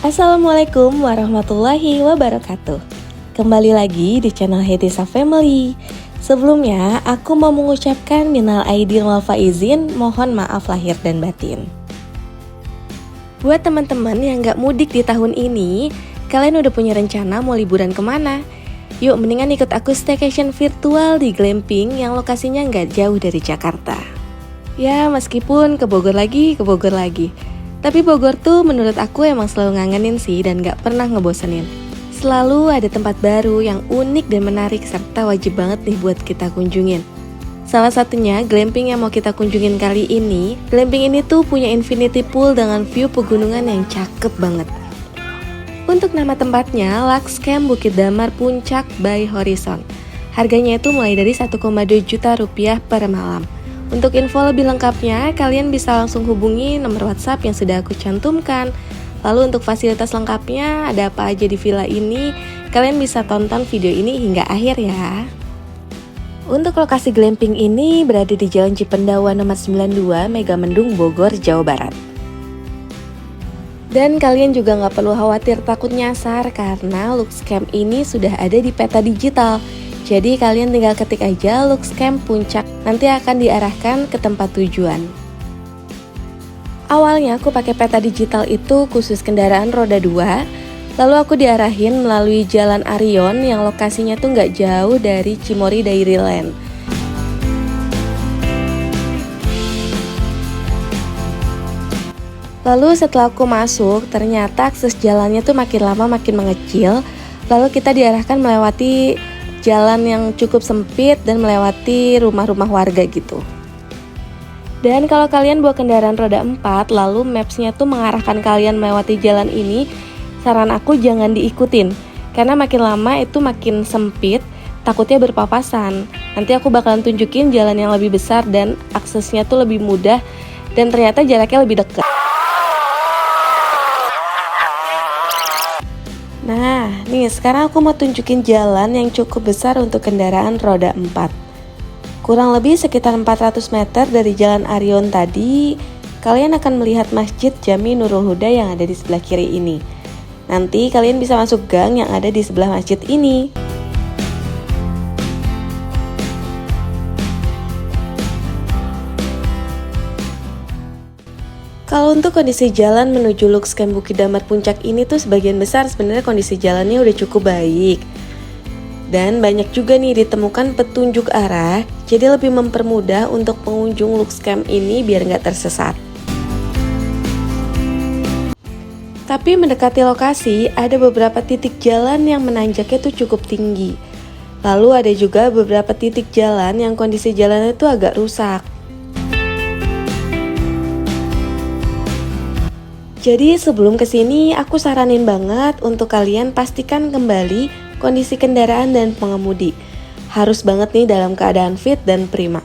Assalamualaikum warahmatullahi wabarakatuh. Kembali lagi di channel Hetisa Family. Sebelumnya, aku mau mengucapkan minal aidin wal faizin, mohon maaf lahir dan batin. Buat teman-teman yang gak mudik di tahun ini, kalian udah punya rencana mau liburan kemana? Yuk mendingan ikut aku staycation virtual di glamping yang lokasinya gak jauh dari Jakarta. Ya meskipun ke Bogor lagi, tapi Bogor tuh menurut aku emang selalu ngangenin sih dan gak pernah ngebosenin. Selalu ada tempat baru yang unik dan menarik serta wajib banget nih buat kita kunjungin. Salah satunya glamping yang mau kita kunjungin kali ini. Glamping ini tuh punya infinity pool dengan view pegunungan yang cakep banget. Untuk nama tempatnya, Lux Camp Bukit Damar Puncak by Horizon. Harganya itu mulai dari 1,2 juta rupiah per malam. Untuk info lebih lengkapnya, kalian bisa langsung hubungi nomor WhatsApp yang sudah aku cantumkan. Lalu untuk fasilitas lengkapnya, ada apa aja di villa ini, kalian bisa tonton video ini hingga akhir ya. Untuk lokasi glamping ini berada di Jalan Cipendawa nomor 92, Megamendung, Bogor, Jawa Barat. Dan kalian juga nggak perlu khawatir takut nyasar karena Lux Camp ini sudah ada di peta digital. Jadi kalian tinggal ketik aja Lux Camp Puncak, nanti akan diarahkan ke tempat tujuan. Awalnya aku pakai peta digital itu khusus kendaraan roda 2, lalu aku diarahin melalui Jalan Arion yang lokasinya tuh nggak jauh dari Cimory Dairyland. Lalu setelah aku masuk, ternyata akses jalannya tuh makin lama makin mengecil, lalu kita diarahkan melewati jalan yang cukup sempit dan melewati rumah-rumah warga gitu. Dan kalau kalian bawa kendaraan roda 4, lalu mapsnya tuh mengarahkan kalian melewati jalan ini, saran aku jangan diikutin. Karena makin lama itu makin sempit, takutnya berpapasan. Nanti aku bakalan tunjukin jalan yang lebih besar dan aksesnya tuh lebih mudah, dan ternyata jaraknya lebih dekat. Nah, nih sekarang aku mau tunjukin jalan yang cukup besar untuk kendaraan roda 4. Kurang lebih sekitar 400 meter dari Jalan Arion tadi, kalian akan melihat Masjid Jami Nurul Huda yang ada di sebelah kiri ini. Nanti kalian bisa masuk gang yang ada di sebelah masjid ini. Kalau untuk kondisi jalan menuju Lux Camp Bukit Damar Puncak ini tuh sebagian besar sebenarnya kondisi jalannya udah cukup baik. Dan banyak juga nih ditemukan petunjuk arah, jadi lebih mempermudah untuk pengunjung Lux Camp ini biar nggak tersesat. Tapi mendekati lokasi, ada beberapa titik jalan yang menanjaknya tuh cukup tinggi. Lalu ada juga beberapa titik jalan yang kondisi jalannya tuh agak rusak. Jadi sebelum kesini aku saranin banget untuk kalian pastikan kembali kondisi kendaraan dan pengemudi. Harus banget nih dalam keadaan fit dan prima.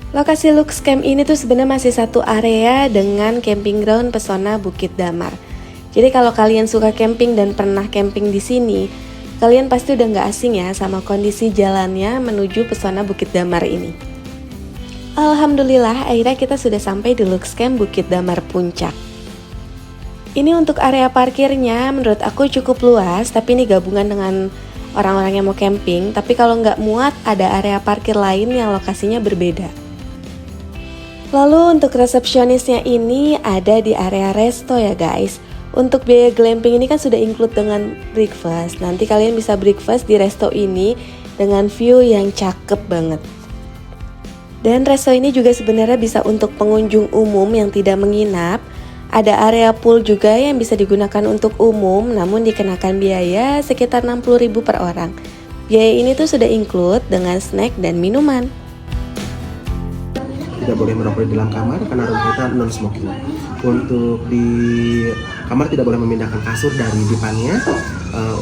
Lokasi Lux Camp ini tuh sebenarnya masih satu area dengan camping ground pesona Bukit Damar. Jadi kalau kalian suka camping dan pernah camping di sini, kalian pasti udah nggak asing ya sama kondisi jalannya menuju pesona Bukit Damar ini. Alhamdulillah akhirnya kita sudah sampai di Lux Camp Bukit Damar Puncak. Ini untuk area parkirnya menurut aku cukup luas, tapi ini gabungan dengan orang-orang yang mau camping. Tapi kalau nggak muat ada area parkir lain yang lokasinya berbeda. Lalu untuk resepsionisnya ini ada di area resto ya guys. Untuk biaya glamping ini kan sudah include dengan breakfast. Nanti kalian bisa breakfast di resto ini dengan view yang cakep banget. Dan resto ini juga sebenarnya bisa untuk pengunjung umum yang tidak menginap. Ada area pool juga yang bisa digunakan untuk umum, namun dikenakan biaya sekitar 60.000 per orang. Biaya ini tuh sudah include dengan snack dan minuman. Tidak boleh merokok di dalam kamar karena rumah kita non smoking. Untuk di kamar tidak boleh memindahkan kasur dari depannya.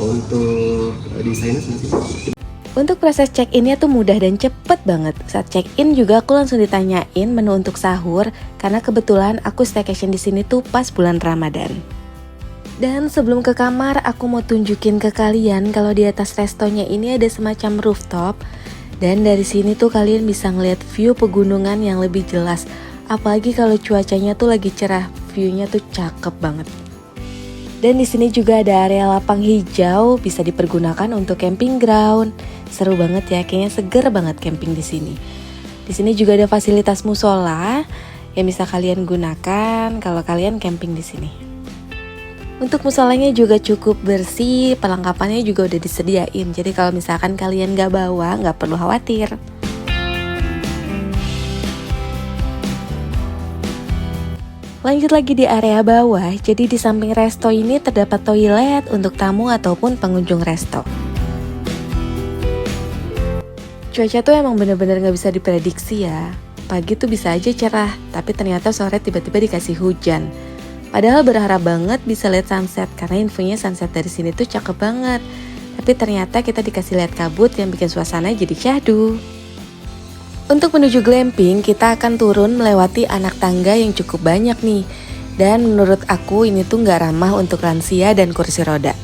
Untuk desainnya seperti. Untuk proses check-innya tuh mudah dan cepet banget. Saat check-in juga aku langsung ditanyain menu untuk sahur karena kebetulan aku staycation di sini tuh pas bulan Ramadan. Dan sebelum ke kamar, aku mau tunjukin ke kalian kalau di atas restonya ini ada semacam rooftop. Dan dari sini tuh kalian bisa ngeliat view pegunungan yang lebih jelas. Apalagi kalau cuacanya tuh lagi cerah, view-nya tuh cakep banget. Dan di sini juga ada area lapang hijau, bisa dipergunakan untuk camping ground. Seru banget ya, kayaknya seger banget camping di sini. Di sini juga ada fasilitas musola yang bisa kalian gunakan kalau kalian camping di sini. Untuk musolanya juga cukup bersih, perlengkapannya juga udah disediain. Jadi kalau misalkan kalian gak bawa, gak perlu khawatir. Lanjut lagi di area bawah, jadi di samping resto ini terdapat toilet untuk tamu ataupun pengunjung resto. Cuaca tuh emang bener-bener gak bisa diprediksi ya. Pagi tuh bisa aja cerah, tapi ternyata sore tiba-tiba dikasih hujan. Padahal berharap banget bisa lihat sunset, karena infonya sunset dari sini tuh cakep banget. Tapi ternyata kita dikasih lihat kabut yang bikin suasana jadi syahdu. Untuk menuju glamping, kita akan turun melewati anak tangga yang cukup banyak nih. Dan menurut aku ini tuh gak ramah untuk lansia dan kursi roda.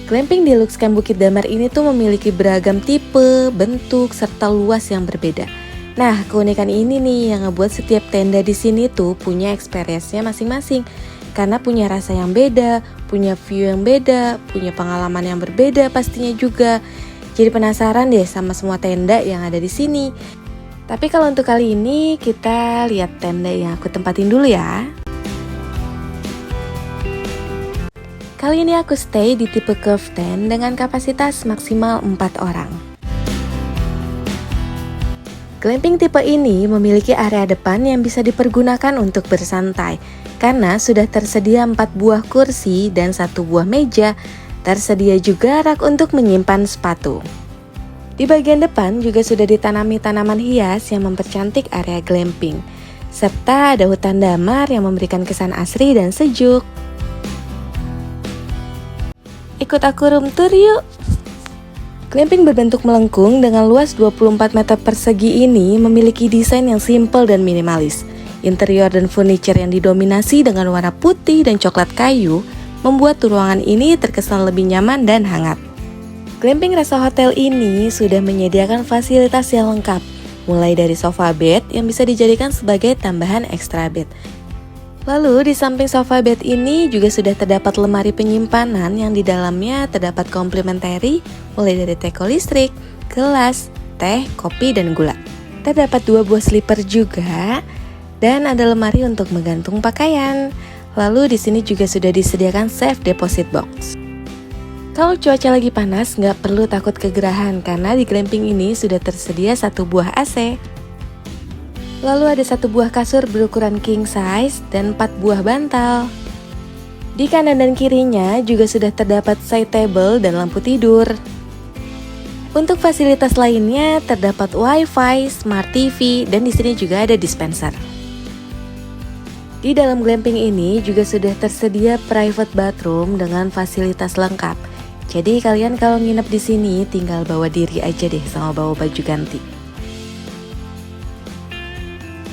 Glamping di Lux Camp Bukit Damar ini tuh memiliki beragam tipe, bentuk, serta luas yang berbeda. Nah, keunikan ini nih yang ngebuat setiap tenda di sini tuh punya experience-nya masing-masing. Karena punya rasa yang beda, punya view yang beda, punya pengalaman yang berbeda pastinya juga. Jadi penasaran deh sama semua tenda yang ada di sini. Tapi kalau untuk kali ini kita lihat tenda yang aku tempatin dulu ya. Kali ini aku stay di tipe curve tent dengan kapasitas maksimal 4 orang. Glamping tipe ini memiliki area depan yang bisa dipergunakan untuk bersantai. Karena sudah tersedia 4 buah kursi dan 1 buah meja, tersedia juga rak untuk menyimpan sepatu. Di bagian depan juga sudah ditanami tanaman hias yang mempercantik area glamping. Serta ada hutan damar yang memberikan kesan asri dan sejuk. Ikut aku room tour yuk! Glamping berbentuk melengkung dengan luas 24 meter persegi ini memiliki desain yang simpel dan minimalis. Interior dan furniture yang didominasi dengan warna putih dan coklat kayu membuat ruangan ini terkesan lebih nyaman dan hangat. Glamping Rasa Hotel ini sudah menyediakan fasilitas yang lengkap, mulai dari sofa bed yang bisa dijadikan sebagai tambahan extra bed. Lalu di samping sofa bed ini juga sudah terdapat lemari penyimpanan yang di dalamnya terdapat komplementari mulai dari teko listrik, gelas, teh, kopi, dan gula. Terdapat 2 buah slipper juga dan ada lemari untuk menggantung pakaian. Lalu di sini juga sudah disediakan safe deposit box. Kalau cuaca lagi panas nggak perlu takut kegerahan karena di glamping ini sudah tersedia 1 buah AC. Lalu ada 1 buah kasur berukuran king size dan 4 buah bantal. Di kanan dan kirinya juga sudah terdapat side table dan lampu tidur. Untuk fasilitas lainnya terdapat wifi, smart TV, dan di sini juga ada dispenser. Di dalam glamping ini juga sudah tersedia private bathroom dengan fasilitas lengkap. Jadi kalian kalau nginep di sini tinggal bawa diri aja deh sama bawa baju ganti.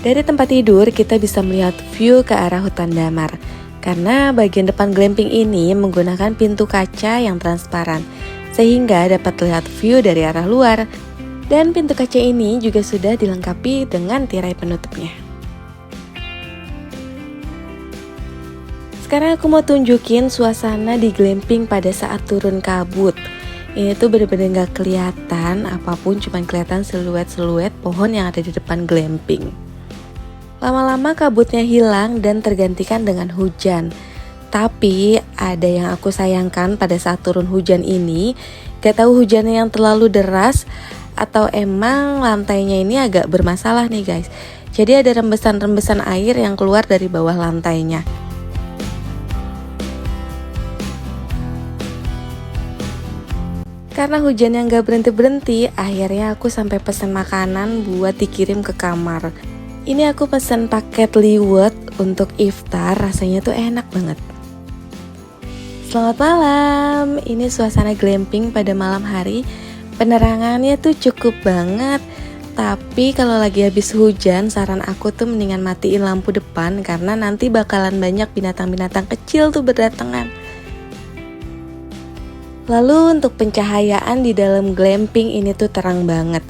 Dari tempat tidur kita bisa melihat view ke arah hutan damar. Karena bagian depan glamping ini menggunakan pintu kaca yang transparan, sehingga dapat terlihat view dari arah luar. Dan pintu kaca ini juga sudah dilengkapi dengan tirai penutupnya. Sekarang aku mau tunjukin suasana di glamping pada saat turun kabut. Ini tuh bener-bener gak kelihatan apapun, cuma kelihatan siluet-siluet pohon yang ada di depan glamping. Lama-lama kabutnya hilang dan tergantikan dengan hujan. Tapi ada yang aku sayangkan pada saat turun hujan ini, gak tahu hujannya yang terlalu deras atau emang lantainya ini agak bermasalah nih guys. Jadi ada rembesan-rembesan air yang keluar dari bawah lantainya. Karena hujan yang gak berhenti-berhenti, akhirnya aku sampai pesan makanan buat dikirim ke kamar. Ini aku pesen paket liwet untuk iftar, rasanya tuh enak banget. Selamat malam, ini suasana glamping pada malam hari. Penerangannya tuh cukup banget. Tapi kalau lagi habis hujan, saran aku tuh mendingan matiin lampu depan karena nanti bakalan banyak binatang-binatang kecil tuh berdatangan. Lalu untuk pencahayaan di dalam glamping ini tuh terang banget.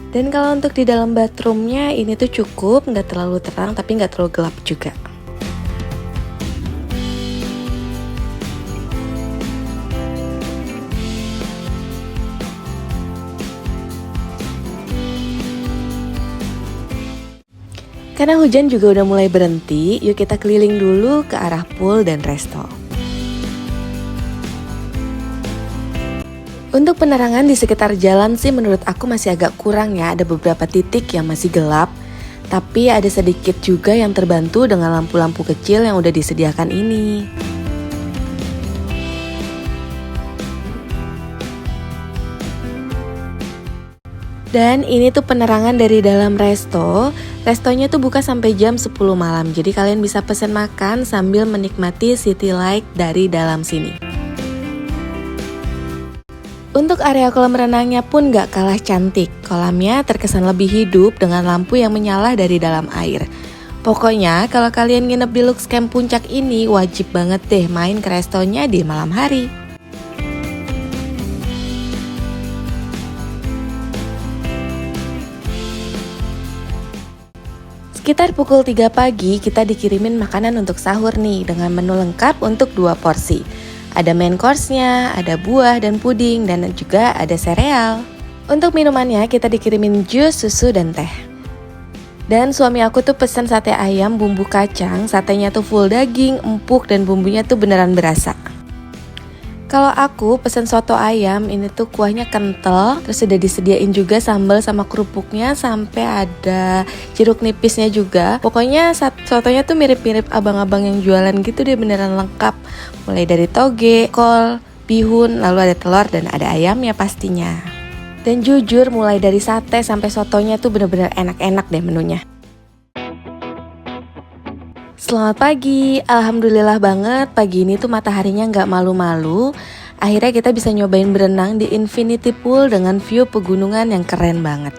Dan kalau untuk di dalam bathroomnya ini tuh cukup, nggak terlalu terang tapi nggak terlalu gelap juga. Karena hujan juga udah mulai berhenti, yuk kita keliling dulu ke arah pool dan resto. Untuk penerangan di sekitar jalan sih menurut aku masih agak kurang ya, ada beberapa titik yang masih gelap. Tapi ada sedikit juga yang terbantu dengan lampu-lampu kecil yang udah disediakan ini. Dan ini tuh penerangan dari dalam resto. Restonya tuh buka sampai jam 10 malam. Jadi kalian bisa pesen makan sambil menikmati city light dari dalam sini. Untuk area kolam renangnya pun gak kalah cantik. Kolamnya terkesan lebih hidup dengan lampu yang menyala dari dalam air. Pokoknya kalau kalian nginep di Lux Camp Puncak ini wajib banget deh main ke restonya di malam hari. Sekitar pukul 3 pagi kita dikirimin makanan untuk sahur nih dengan menu lengkap untuk 2 porsi. Ada main course-nya, ada buah dan puding, dan juga ada sereal. Untuk minumannya kita dikirimin jus, susu, dan teh. Dan suami aku tuh pesen sate ayam bumbu kacang, satenya tuh full daging, empuk, dan bumbunya tuh beneran berasa. Kalau aku pesen soto ayam, ini tuh kuahnya kental, terus udah disediain juga sambal sama kerupuknya, sampai ada jeruk nipisnya juga. Pokoknya sotonya tuh mirip-mirip abang-abang yang jualan gitu deh, beneran lengkap. Mulai dari toge, kol, bihun, lalu ada telur dan ada ayamnya pastinya. Dan jujur mulai dari sate sampai sotonya tuh bener-bener enak-enak deh menunya. Selamat pagi, alhamdulillah banget pagi ini tuh mataharinya nggak malu-malu. Akhirnya kita bisa nyobain berenang di Infinity Pool dengan view pegunungan yang keren banget.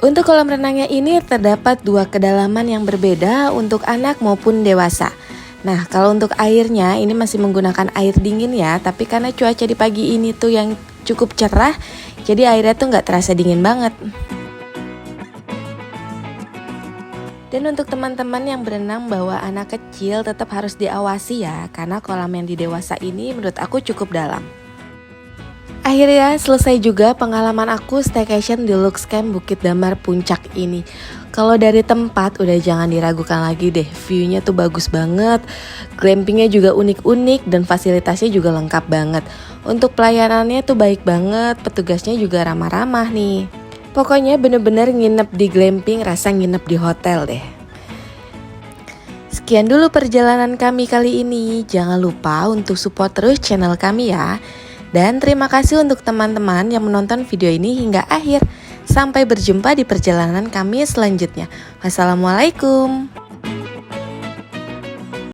Untuk kolam renangnya ini terdapat 2 kedalaman yang berbeda untuk anak maupun dewasa. Nah kalau untuk airnya ini masih menggunakan air dingin ya, tapi karena cuaca di pagi ini tuh yang cukup cerah, jadi airnya tuh nggak terasa dingin banget. Dan untuk teman-teman yang berenang bawa anak kecil tetap harus diawasi ya, karena kolam yang di dewasa ini menurut aku cukup dalam. Akhirnya selesai juga pengalaman aku staycation di Lux Camp Bukit Damar Puncak ini. Kalau dari tempat udah jangan diragukan lagi deh, view-nya tuh bagus banget, glampingnya juga unik-unik dan fasilitasnya juga lengkap banget. Untuk pelayanannya tuh baik banget, petugasnya juga ramah-ramah nih. Pokoknya bener-bener nginep di glamping rasa nginep di hotel deh. Sekian dulu perjalanan kami kali ini. Jangan lupa untuk support terus channel kami ya. Dan terima kasih untuk teman-teman yang menonton video ini hingga akhir. Sampai berjumpa di perjalanan kami selanjutnya. Wassalamualaikum.